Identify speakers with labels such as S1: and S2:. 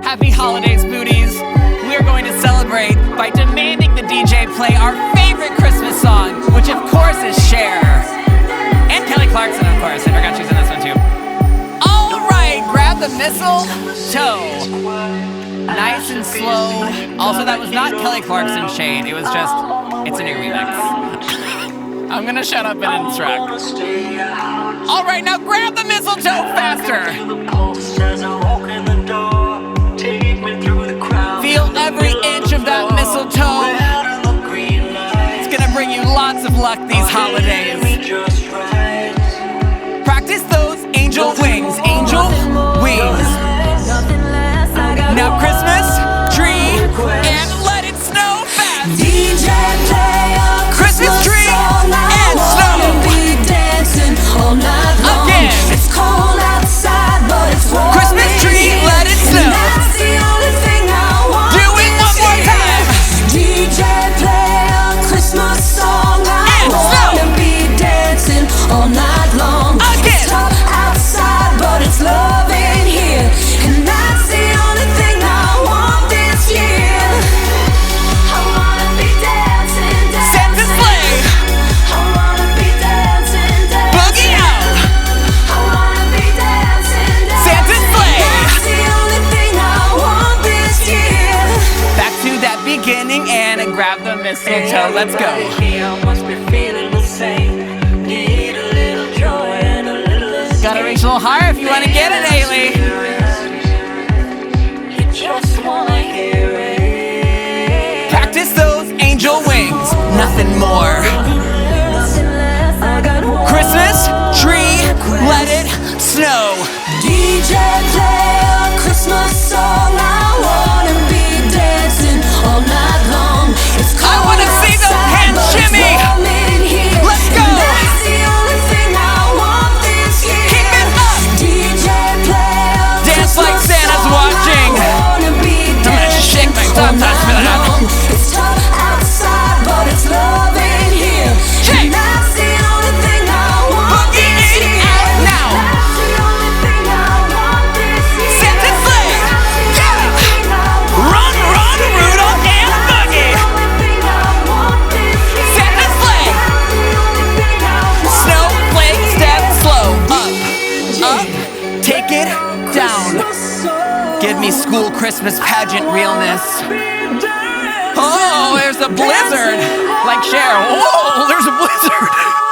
S1: Happy holidays, Booties. We are going to celebrate by demanding the DJ play our favorite Christmas song, which of course is Cher. And Kelly Clarkson, of course. I forgot she's in this one too. All right, grab the mistletoe. Nice and slow. Also, that was not Kelly Clarkson shade. It was just, it's a new remix. I'm gonna shut up and instruct. All right, now grab the mistletoe faster. Feel every inch of that mistletoe. It's gonna bring you lots of luck these holidays. Practice those angel wings. Angel wings. Now Christmas tree and let it snow fast.
S2: DJ play a
S1: Christmas tree and snow.
S2: Be dancing all night long.
S1: Again.
S2: It's cold outside, but it's warm.
S1: Christmas tree, let it snow.
S2: And that's the only thing I want.
S1: Do it one more time.
S2: DJ play a Christmas song. I
S1: And
S2: wanna
S1: snow.
S2: be dancing all night long.
S1: Again.
S2: It's tough outside, but it's love in here. And that's the only thing I want this year. I wanna be dancing,
S1: Santa's sleigh.
S2: I wanna be dancing,
S1: Boogie out.
S2: I wanna be dancing,
S1: Santa's sleigh.
S2: That's the only thing I want this year.
S1: Back to that beginning and grab the mistletoe. Let's go.
S2: Must be feeling the same. Need a little joy and a little.
S1: Gotta reach a little higher if you want to get it, Haley.
S2: You just wanna hear it.
S1: Practice those angel wings. Nothing more.
S2: I got one.
S1: Christmas tree, let it snow.
S2: DJ play a Christmas song. I wanna be dancing all night long. It's cold
S1: I wanna see those
S2: outside,
S1: hands
S2: but it's
S1: shimmy.
S2: warm in here.
S1: Let's go.
S2: And that's the only thing I want this year.
S1: Keep it up.
S2: DJ play a
S1: Dance like
S2: Christmas
S1: Santa's
S2: song.
S1: watching.
S2: I wanna be
S1: I'm gonna shake my
S2: dancing
S1: thumbs
S2: all
S1: out for
S2: night
S1: that.
S2: long. It's tough outside, but it's love in here.
S1: Shake.
S2: And that's the only thing I want
S1: Boogie
S2: this
S1: it
S2: year.
S1: out now.
S2: That's the only thing I want this year.
S1: Santa's sleigh. Get it. Run, run, Rudolph and Boogie. Santa's sleigh. Snowflake, step slow. Up, take it down. Give me school Christmas pageant realness. Oh, there's a blizzard. Like Cher. Whoa, there's a blizzard.